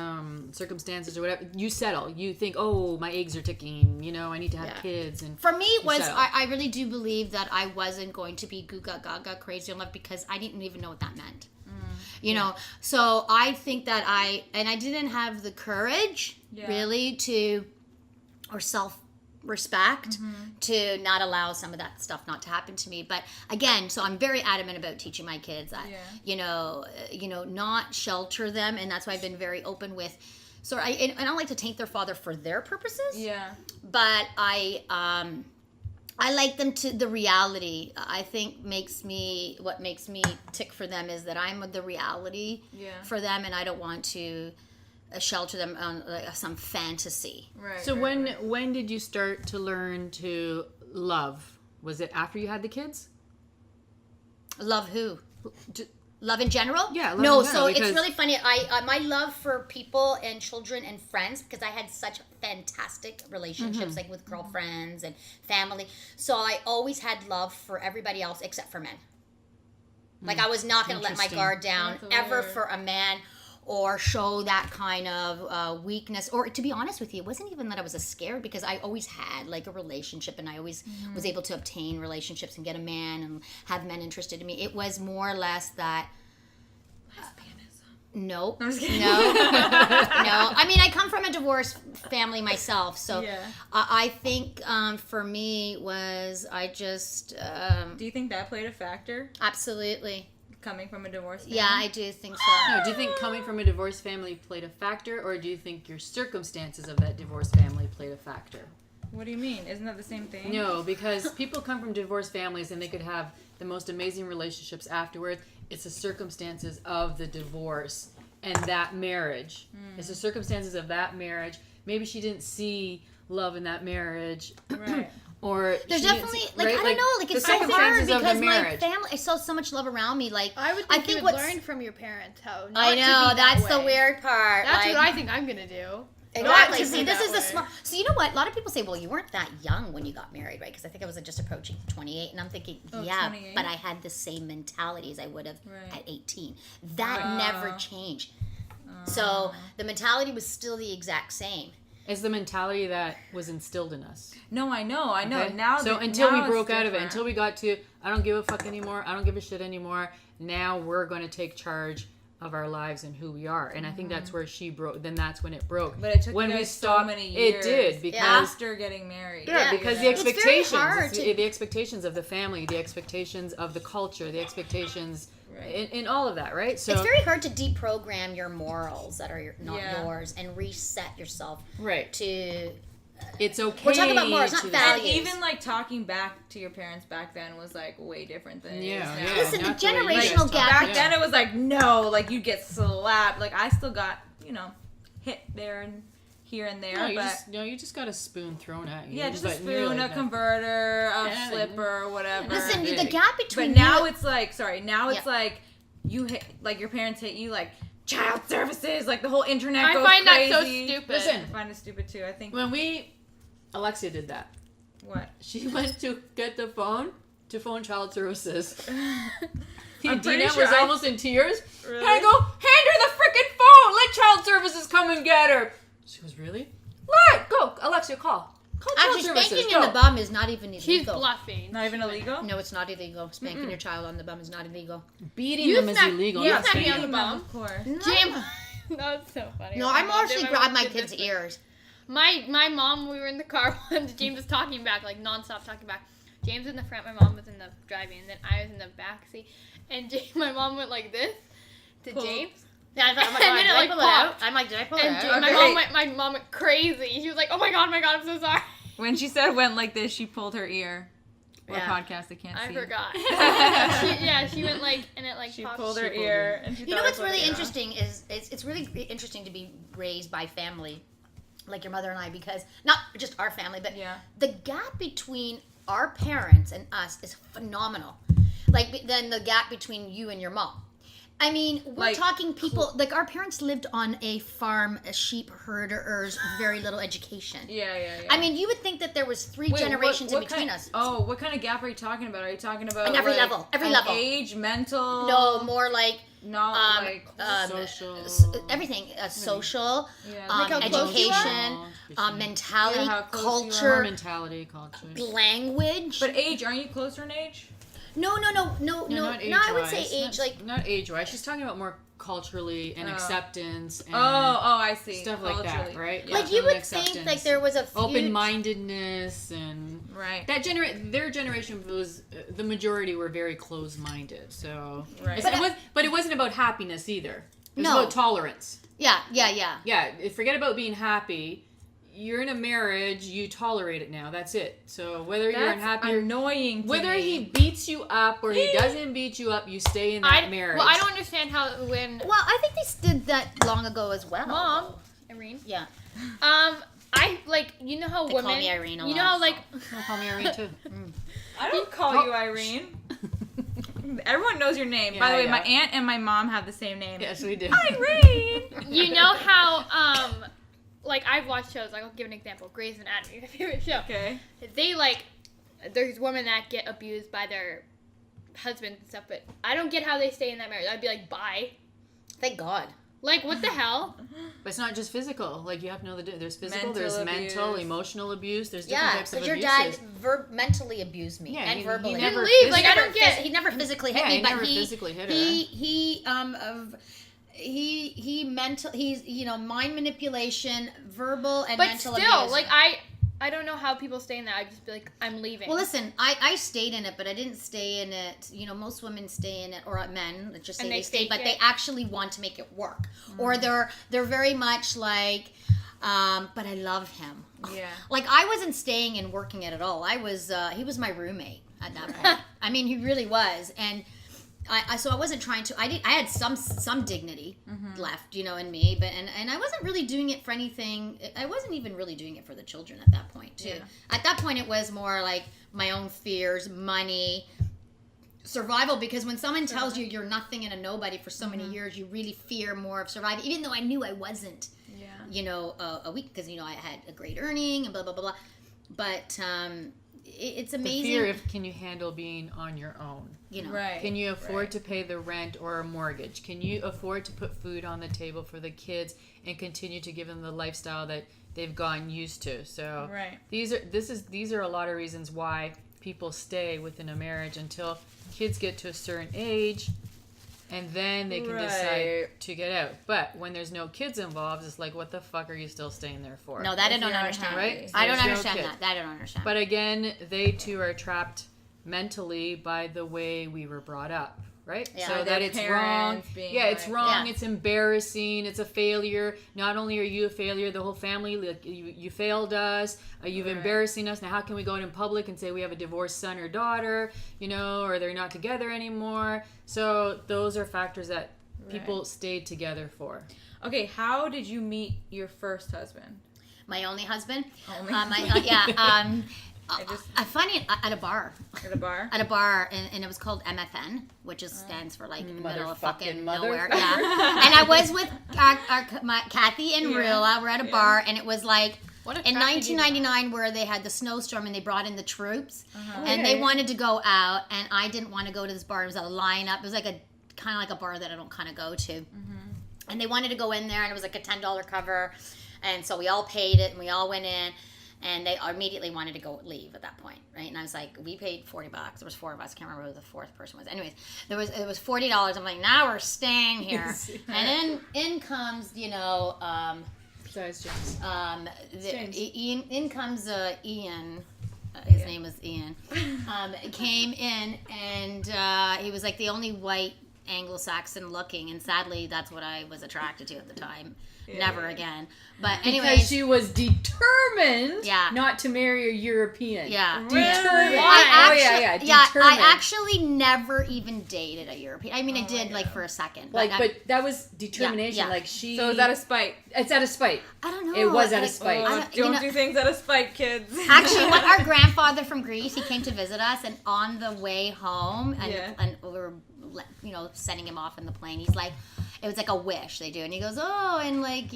circumstances or whatever. You settle. You think, oh, my eggs are ticking. You know, I need to have kids. And for me, it was I really do believe that I wasn't going to be Guga Gaga crazy in love because I didn't even know what that meant. You know, so I think that I didn't have the courage really or self-respect to not allow some of that stuff not to happen to me. But again, so I'm very adamant about teaching my kids that, you know, not shelter them. And that's why I've been very open with, I don't like to taint their father for their purposes. Yeah. But I like them to the reality. I think what makes me tick for them is that I'm the reality for them, and I don't want to shelter them on some fantasy. Right. So when did you start to learn to love? Was it after you had the kids? Love who? Love in general? Yeah. No, in general, so it's because- really funny. I my love for people and children and friends, because I had such fantastic relationships, like with girlfriends and family. So I always had love for everybody else except for men. Like I was not going to let my Interesting. guard down That's ever weird. for a man or show that kind of weakness. Or to be honest with you, it wasn't even that I was scared, because I always had like a relationship, and I always was able to obtain relationships and get a man and have men interested in me. It was more or less that. No, I'm just kidding. no, no. I mean, I come from a divorced family myself, so Yeah. I think for me was I just Do you think that played a factor, absolutely. coming from a divorce family? Yeah, I do think so. No, do you think coming from a divorced family played a factor, or do you think your circumstances of that divorced family played a factor? What do you mean? Isn't that the same thing? No, because people come from divorced families and they could have the most amazing relationships afterwards. It's the circumstances of the divorce and that marriage. It's the circumstances of that marriage. Maybe she didn't see love in that marriage. Right. Or There's she didn't definitely see- like right? I don't know, like the it's so hard circumstances of the because my marriage. family, I saw so much love around me. Like I would I think, think you would what's learn from your parents how. Not I to know be that that's the way. weird part. That's like, what I think I'm gonna do. Exactly. Not to See, be this that is the way. smart. So you know what? A lot of people say, "Well, you weren't that young when you got married, right?" Because I think I was just approaching 28, and I'm thinking, Oh, yeah, 28? but I had the same mentality as I would have Right. at 18. That Ah. never changed. So the mentality was still the exact same. It's the mentality that was instilled in us. No, I know. Okay? Now, so that- until now we it's broke out of it, different. until we got to, I don't give a fuck anymore, I don't give a shit anymore, now we're going to take charge of our lives and who we are. And I think that's where she broke, then that's when it broke. But it took when you we guys so stopped, many it years. did, because after getting married. yeah, Yeah. because You the know? It's very expectations, hard it's to- the expectations of the family, the expectations of the culture, the expectations Right. in all of that, right? So It's very hard to deprogram your morals that are not Yeah. yours and reset yourself right. to. It's okay. We're talking about morals, not to- And values. even like talking back to your parents back then was like way different than it Yeah, is now. yeah. Listen, the not the way you generational guys talk. gap- Back Yeah. then it was like no, like you get slapped. Like I still got hit there and here and there, No, you just got a spoon thrown at you. yeah, You're just a like, spoon, you're a like, converter, a Yeah. slipper, whatever. Listen, big. the gap but between now you, it's like now it's Yeah. like you hit like your parents hit you like child services, like the whole internet I goes find crazy. that so stupid. Listen. I find it stupid too. I think when Alexia did that. what She went to get the phone to phone child services. I'm pretty Dina sure was I- almost in tears. Really? And I go, hand her the freaking phone. Let child services come and get her. She goes, really? What? Go, Alexia, call. Call child actually services. spanking Go. in the bum is not even illegal. She's bluffing. not even illegal? No, it's not illegal. Spanking your child on the bum is not illegal. Beating You them is smack- illegal. you not smack me spanking on them. the bum. Of course. James, that's so funny. No, My I'm mom actually did- grab mom my did kids' this. ears. My mom, we were in the car once. James was talking back, like nonstop talking back. James in the front, my mom was in the driving, and then I was in the back seat. And my mom went like this to Pulled. James. Yeah, I thought, oh my And God, then did it, I like, pull it out? popped. I'm like, did I pull it And out? Okay. my mom went crazy. She was like, "Oh my god, I'm so sorry." When she said went like this, she pulled her ear. We're Yeah. podcast, I can't I see. forgot. she went like, and it like She popped. pulled her She pulled ear. And she You know thought what's I pulled really it out. interesting is it's really interesting to be raised by family like your mother and I, because not just our family, but Yeah. the gap between our parents and us is phenomenal. Like then the gap between you and your mom. I mean, we're Like, talking people like our parents lived on a farm, a sheep herders, very little education. Yeah. I mean, you would think that there was three Wait, generations what in between kind, us. Oh, what kind of gap are you talking about? Are you talking about On every like, level, every an level. age, mental? No, more like not like Social. everything, social, yeah. Like how close you education, are? mentality, Yeah, how close you are. More culture, mentality, culture. language. But age, aren't you closer in age? no. not I would say age-wise. age like Not age-wise. She's talking about more culturally and Oh. acceptance and I see. stuff like that, Culturally. right? Yeah. like you would Acceptance. think like there was a few, Open-mindedness and Right. that their generation was the majority were very closed-minded. So, Right. but it wasn't about happiness either. It was No. about tolerance. yeah. Yeah, forget about being happy. You're in a marriage, you tolerate it now. That's it. So whether you're That's unhappy or annoying to whether me. he beats you up or he doesn't beat you up, you stay in that marriage. Well, I don't understand how when Well, I think they did that long ago as well. Mom, Irene, Yeah. I like, you know how They women, call me Irene a you know lot, how like, Don't call me Irene too. I don't call you Irene. Everyone knows your name. By the way, Yeah. my aunt and my mom have the same name. Yes, we do. Irene. you know how like I've watched shows. Like I'll give an example. Grey's Anatomy, my favorite show. Okay. They like, there's women that get abused by their husbands and stuff, but I don't get how they stay in that marriage. I'd be like, bye. Thank God. Like, what the hell? But it's not just physical. Like, you have to know that there's physical, Mental there's abuse. mental, emotional abuse. There's different Yeah, types of because your abuses. dad mentally abused me Yeah, and he verbally. never leave, like, I physically- don't get- He never physically hit Yeah, me, he but never he physically hit her. he's mind manipulation, verbal and But mental still, abuse. like, I don't know how people stay in that. I'd just be like, I'm leaving. Well, listen, I stayed in it, but I didn't stay in it. Most women stay in it, or men, let's just say And they they stay, fake but it. they actually want to make it work, or they're very much like, but I love him. Yeah. Like I wasn't staying and working it at all. I was he was my roommate at that point. I mean, he really was, and so I wasn't trying to. I had some dignity left, in me, but and I wasn't really doing it for anything. I wasn't even really doing it for the children at that point too. Yeah. At that point, it was more like my own fears, money, survival. Because when someone tells you you're nothing and a nobody for so many years, you really fear more of surviving. Even though I knew I wasn't. Yeah. A week because I had a great earning and blah blah blah blah. But it's amazing. The fear of, can you handle being on your own? Right. Can you afford to pay the rent or a mortgage? Can you afford to put food on the table for the kids and continue to give them the lifestyle that they've gotten used to? So Right. these are a lot of reasons why people stay within a marriage until kids get to a certain age, and then they can decide to get out. But when there's no kids involved, it's like, what the fuck are you still staying there for? No, that I If don't you're understand. unhappy. Right? I don't There's no understand kid. that. That I don't understand. But again, they too are trapped mentally by the way we were brought up, right? Yeah. So By that their it's wrong. parents being Yeah, it's like- wrong. Yeah. It's embarrassing. It's a failure. Not only are you a failure, the whole family, like, you failed us. You've Right. embarrassing us. Now, how can we go out in public and say we have a divorced son or daughter, or they're not together anymore? So those are factors that people stayed together for. Okay, how did you meet your first husband? my only husband. Only? Funny at a bar. At a bar? At a bar, and it was called MFN, which stands for like middle of fucking Motherfucking nowhere. motherfucker. Yeah. And I was with my Kathy and Rilla. We're at a bar, and it was like What in attracted you to 1999 where they had the snowstorm and they brought in the troops, and Okay. they wanted to go out, and I didn't want to go to this bar. It was a lineup. It was like a kind of like a bar that I don't kind of go to, and they wanted to go in there, and it was like a $10 cover, and so we all paid it, and we all went in. And they immediately wanted to leave at that point, right? And I was like, we paid $40. There was 4 of us. Can't remember who the fourth person was. Anyways, it was $40. I'm like, now we're staying here. And then in comes, Besides James. in comes Ian. His name was Ian. Came in, and he was like the only white Anglo-Saxon looking, and sadly, that's what I was attracted to at the time. Never again. But anyway, Because she was determined Yeah. not to marry a European. yeah. Determined. Why? Determined. I actually never even dated a European. I mean, I did like for a second. Like, I, but that was determination. Yeah, yeah. Like she. So is that a spite? It's out of spite. I don't know. It was out of like, spite. I Don't do things out of spite, kids. Actually, our grandfather from Greece, he came to visit us, and on the way home, and we were, sending him off in the plane. He's like, it was like a wish they do, and he goes, oh, and like,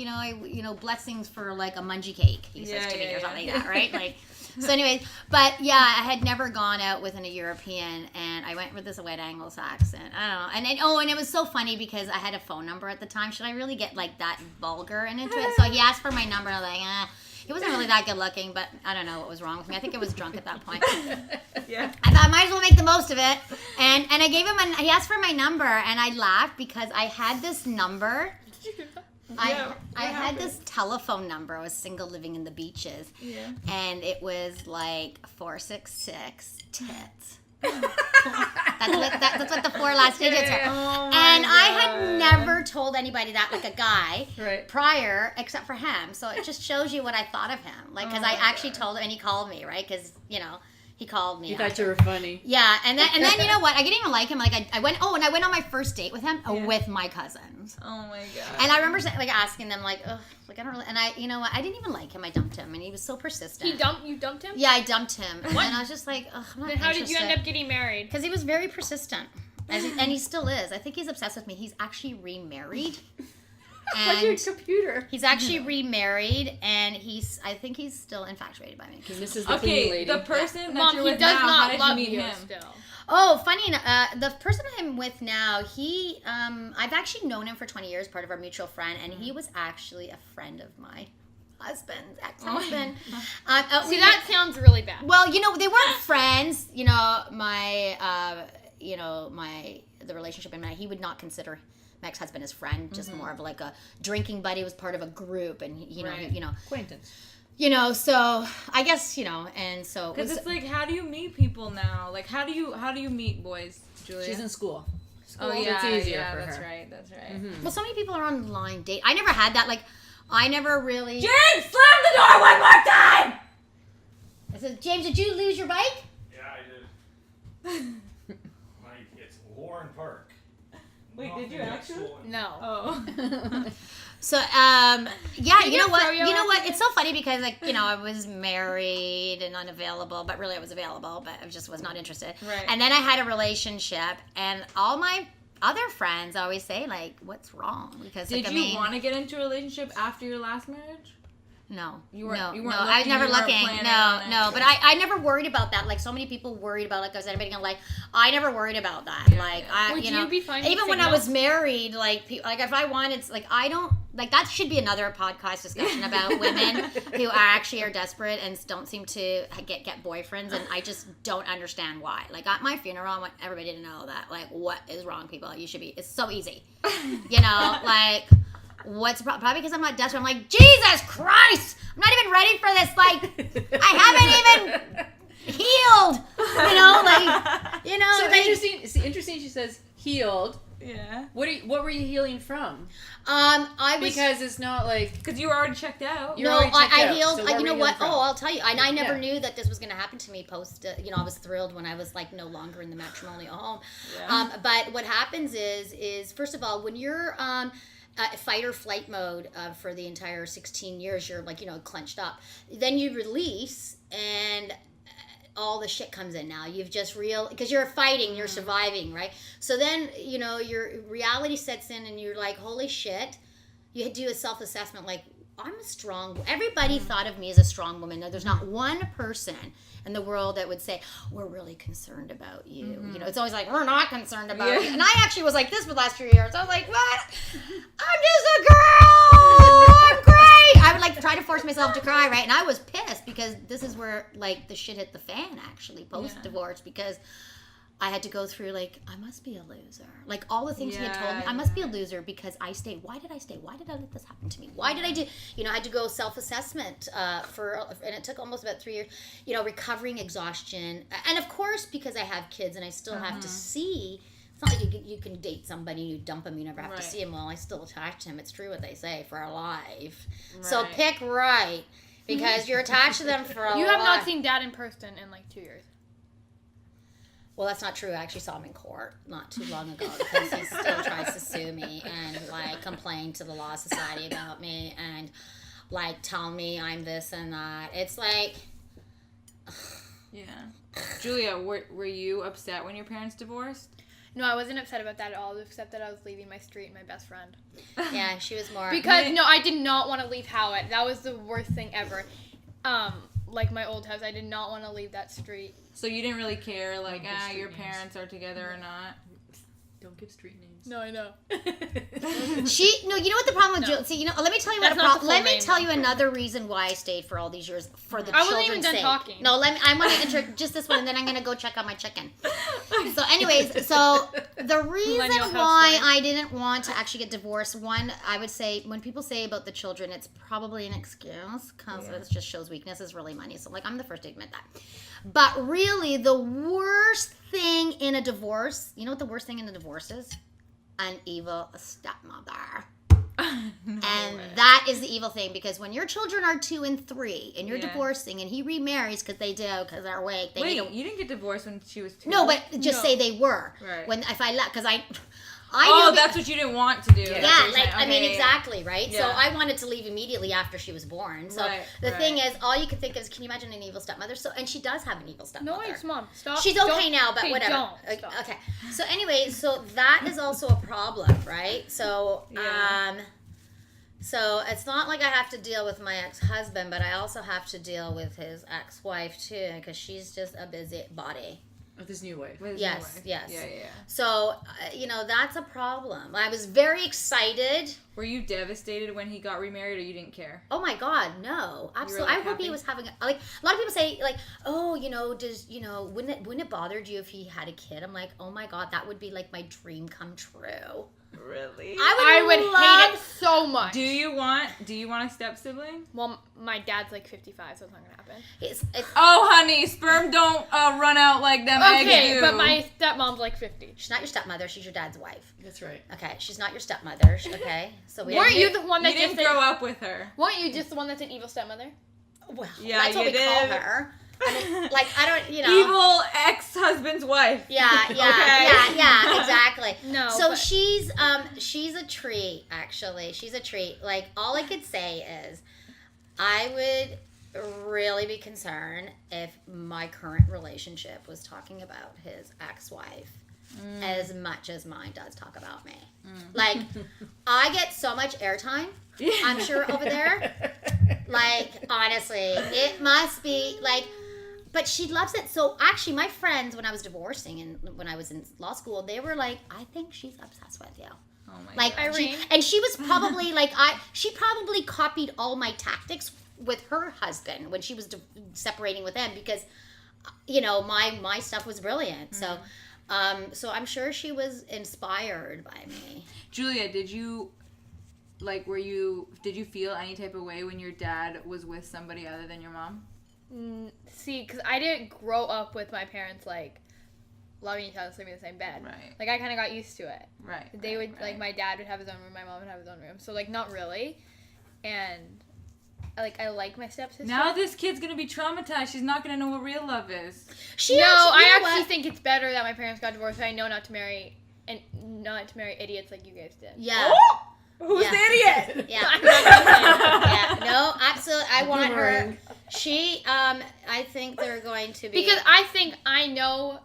blessings for like a mungie cake. He says to me or something like that, right? Like, so anyways, but yeah, I had never gone out with a European, and I went with this white Anglo-Saxon. I don't know, and it was so funny because I had a phone number at the time. Should I really get like that vulgar and into it? So he asked for my number, and I was like, He wasn't really that good looking, but I don't know what was wrong with me. I think I was drunk at that point. Yeah. I thought I might as well make the most of it. And I gave him he asked for my number, and I laughed because I had this number. I had this telephone number. I was single living in the beaches. Yeah. And it was like 466 tits. That's what the 4 last digits are. Oh And I had never told anybody that, like a guy, Right. prior, except for him. So it just shows you what I thought of him. Like, because I actually told him, and he called me, right? Because, He called me. You thought you were funny. Yeah, and then you know what? I didn't even like him. Like I went on my first date with him with my cousins. Oh my god. And I remember like asking them like, ugh, like I don't really. And you know what? I didn't even like him. I dumped him, and he was so persistent. You dumped him? Yeah, I dumped him. And I was just like, ugh, I'm not Then how did you interested. end up getting married? Because he was very persistent, and he still is. I think he's obsessed with me. He's actually remarried. What's your computer? He's actually remarried, and I think he's still infatuated by me. This is the cleaning lady. The person that Mom, you're he with does now, not how did love you meet you him? still. Oh, funny enough, the person I'm with now, he, I've actually known him for 20 years, part of our mutual friend, and he was actually a friend of my husband's ex-husband. See, that sounds really bad. Well, you know, they weren't friends. You know, the relationship in he would not consider my ex-husband his friend, just more of like a drinking buddy. Was part of a group, and Acquaintance. You know, so I guess and so Because it's like, how do you meet people now? Like, how do you meet boys, Julia? She's in school. Oh so yeah, it's easier yeah, for that's her. right. That's right. Mm-hmm. well, so many people are online date. I never had that. Like, I never really. James, slam the door one more time. I said, James, did you lose your bike? Yeah, I did. It's Lauren Park. Wait, did you actually? No. Oh. So, yeah, Did you know you what? throw your You know what? accident? It's so funny because, like, I was married and unavailable, but really I was available, but I just was not interested. Right. And then I had a relationship, and all my other friends always say, like, what's wrong? Because, Did like, you want to get into a relationship after your last marriage? No. You weren't no, looking, I was never you weren't looking. planning No, on it. no. But I never worried about that. Like, so many people worried about, like, was anybody gonna like? I never worried about that. Yeah, like, yeah. Would you you know, be fine with even when saying I no? was married, like, like if I wanted, like, I don't like that should be another podcast discussion about women who are desperate and don't seem to get boyfriends, and I just don't understand why. Like, at my funeral, I want everybody to know that, like, what is wrong, people? You should be. It's so easy, like. What's probably because I'm not desperate. I'm like, Jesus Christ! I'm not even ready for this. Like, I haven't even healed. So like, interesting. It's interesting. She says healed. Yeah. What were you healing from? I was Because it's not like Because you were already checked out. You're no, already checked I out. healed. So You were know you what? healed from? Oh, I'll tell you. I never Yeah. knew that this was going to happen to me post. I was thrilled when I was like no longer in the matrimonial home. Yeah. But what happens is first of all, when you're fight or flight mode for the entire 16 years, you're like clenched up. Then you release and all the shit comes in now. You've just because you're fighting, you're surviving, right? So then, your reality sets in and you're like, holy shit. You do a self-assessment like, I'm a strong, everybody thought of me as a strong woman. Now, there's not one person in the world that would say, we're really concerned about you. It's always like, we're not concerned about you. And I actually was like this for the last 3 years. I was like, what? I'm just a girl. I'm great. I would like try to force myself to cry, right? And I was pissed because this is where like the shit hit the fan actually post-divorce because I had to go through like, I must be a loser. Like all the things he had told me, I must be a loser because I stayed. Why did I stay? Why did I let this happen to me? Why did I do? I had to go self-assessment and it took almost about 3 years. Recovering exhaustion, and of course because I have kids and I still have to see. It's not like you can date somebody, you dump him, you never have to see him. Well, I still attach to him. It's true what they say for a life. Right. So pick right because you're attached to them for a life. You have not seen Dad in person in like 2 years. Well, that's not true. I actually saw him in court not too long ago because he still tries to sue me and like complain to the Law Society about me and like tell me I'm this and that. It's like, Yeah. Julia, were you upset when your parents divorced? No, I wasn't upset about that at all, except that I was leaving my street and my best friend. yeah, she was more Because, no, I did not want to leave Howitt. That was the worst thing ever. Like my old house, I did not want to leave that street. So you didn't really care, like, Don't give street your names. parents are together or not? don't give street names. No, I know. you know what the problem with Jill, see, let me tell you That's what not the full let me name, tell though. you another reason why I stayed for all these years for the I wasn't children's even done sake. talking. No, I want to enter just this one and then I'm going to go check on my chicken. So anyways, so the reason Millennial house why wife. I didn't want to actually get divorced, one, I would say when people say about the children, it's probably an excuse because it just shows weakness is really money. So like I'm the first to admit that. But really the worst thing in a divorce, you know what the worst thing in a divorce is? An evil stepmother. And that is the evil thing, because when your children are 2 and 3 and you're Yeah. divorcing and he remarries because they're awake. They Wait, need to, you didn't get divorced when she was 2? no, but just say they were. Right. If I left, because I Oh, knew that's what you didn't want to do. Yeah, That's what you're like, saying. I mean, Okay, yeah. exactly, right? So Yeah. I wanted to leave immediately after she was born. So Right, the right. thing is, all you can think is, can you imagine an evil stepmother? So, and she does have an evil stepmother. No, it's Mom. Stop. She's okay Don't- now, but okay, whatever. Don't. Stop. Okay. So anyway, so that is also a problem, right? So, Yeah. so it's not like I have to deal with my ex-husband, but I also have to deal with his ex-wife too, because she's just a busybody. With his new wife. With his Yes, new wife. yes. Yeah. So, that's a problem. I was very excited. Were you devastated when he got remarried, or you didn't care? Oh my God, no, absolutely. like, I hope he happy? was having a lot of people say like, oh, wouldn't it bother you if he had a kid? I'm like, oh my God, that would be like my dream come true. Really? I would hate it so much. Do you want a step sibling? Well, my dad's like 55, so it's not gonna happen. It's Oh, honey, sperm don't run out like them eggs Okay, do. but my stepmom's like 50. she's not your stepmother. She's your dad's wife. That's right. Okay, she's not your stepmother. Okay, so we Weren't you the one You that didn't just grow up with her. Weren't you just the one that's an evil stepmother? Well, Yeah, that's what you we call did. her. I mean, like I don't, Evil ex-husband's wife. Yeah, Okay. exactly. No. So but- she's a treat, actually. She's a treat. Like, all I could say is I would really be concerned if my current relationship was talking about his ex-wife as much as mine does talk about me. Like, I get so much airtime, I'm sure, over there. Like, honestly, it must be, like... But she loves it. So actually, my friends, when I was divorcing and when I was in law school, they were like, "I think she's obsessed with you." Oh my Like, God. she was probably like, she probably copied all my tactics with her husband when she was separating with him, because, my stuff was brilliant. So, so I'm sure she was inspired by me. Julia, did you feel any type of way when your dad was with somebody other than your mom? See, because I didn't grow up with my parents, like, loving each other, sleeping in the same bed. Right. Like, I kind of got used to it. Right. They would, right. like, my dad would have his own room, my mom would have his own room. So, like, not really. And, like, I like my stepsister. Now this kid's gonna be traumatized. She's not gonna know what real love is. I actually think it's better that my parents got divorced, so I know not to marry idiots like you guys did. Yeah. Oh! Who's Yeah. the idiot? Yeah. Yeah. No, absolutely. I want her. Boomerang. She, I think they're going to be. Because I think I know,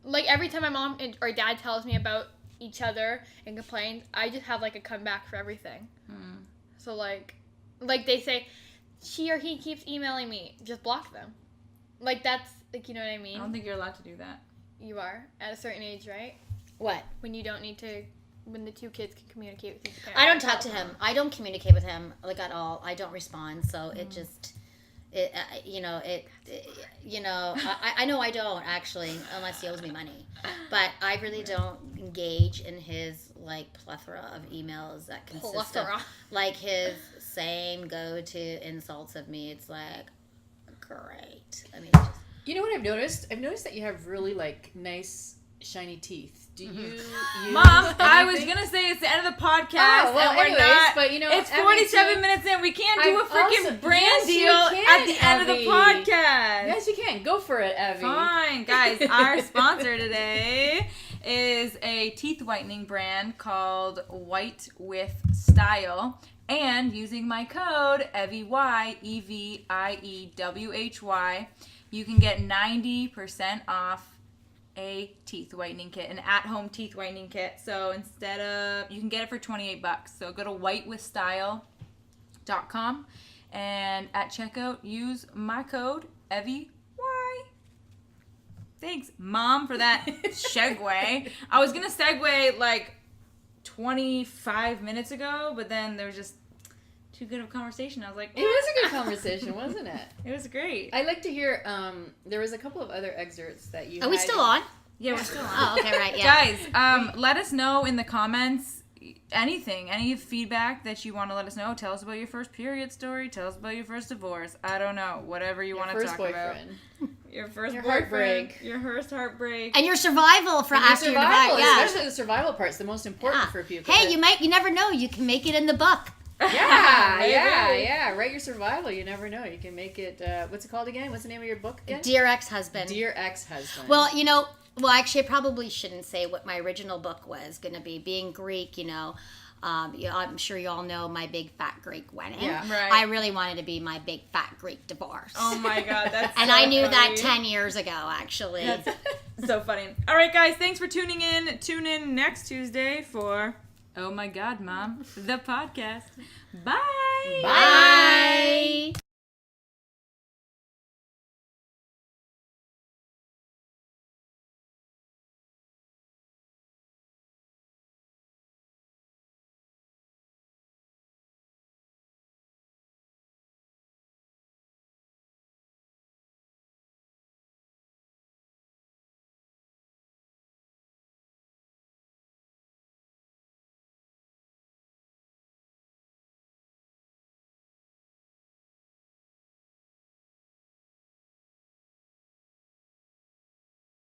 like, every time my mom or dad tells me about each other and complains, I just have, like, a comeback for everything. So, like they say, she or he keeps emailing me, just block them. Like, that's, like, you know what I mean? I don't think you're allowed to do that. You are, at a certain age, right? What? When you don't need to, when the two kids can communicate with each other. I don't talk to him. I don't communicate with him, like, at all. I don't respond. So it just, I know I don't, actually, unless he owes me money. But I really don't engage in his, like, plethora of emails that consist of, like, his same go-to insults of me. It's like, great. I mean, just... You know what I've noticed? I've noticed that you have really, like, nice, shiny teeth. Do you use Mom, I was anything? gonna say it's the end of the podcast, Oh, well, and we're anyways, not. but, you know, it's Abby, 47 too. minutes in. We can't do a I've freaking also- brand yes, you deal can, at the end of Abby. the podcast. Yes, you can. Go for it, Abby. Fine, guys. Our sponsor today is a teeth whitening brand called White with Style. And using my code eviewhy, EVIEWHY, you can get 90% off a teeth whitening kit, an at-home teeth whitening kit. So instead of, you can get it for $28. So go to whitewithstyle.com and at checkout use my code eviewhy. Thanks, Mom, for that segue. I was gonna segue like 25 minutes ago, but then there was just too good of a conversation. I was like, It was a good conversation, wasn't it? it was great. I'd like to hear, there was a couple of other excerpts that you Are we had. still on? Yeah, we're still on. Oh, okay, right, yeah. Guys, let us know in the comments anything, any feedback that you want to let us know. Tell us about your first period story. Tell us about your first divorce. I don't know, whatever you Your want to first talk boyfriend. about. Your first Your boyfriend. heartbreak. Your first heartbreak. And your survival for And your after your survival, divorce. Yeah. especially the survival part's the most important Yeah. for people. Hey, you never know. You can make it in the book. Yeah, Maybe. yeah. Write your survival. You never know. You can make it. What's it called again? What's the name of your book again? Dear ex-husband. Dear Ex-Husband. Well, actually, I probably shouldn't say what my original book was going to be. Being Greek, I'm sure you all know my big fat Greek wedding. Yeah. Right. I really wanted to be my big fat Greek divorce. Oh my God, that's And so I knew that funny. 10 years ago, actually. That's so funny. All right, guys, thanks for tuning in. Tune in next Tuesday for Oh My God, Mom, the podcast. Bye. Bye.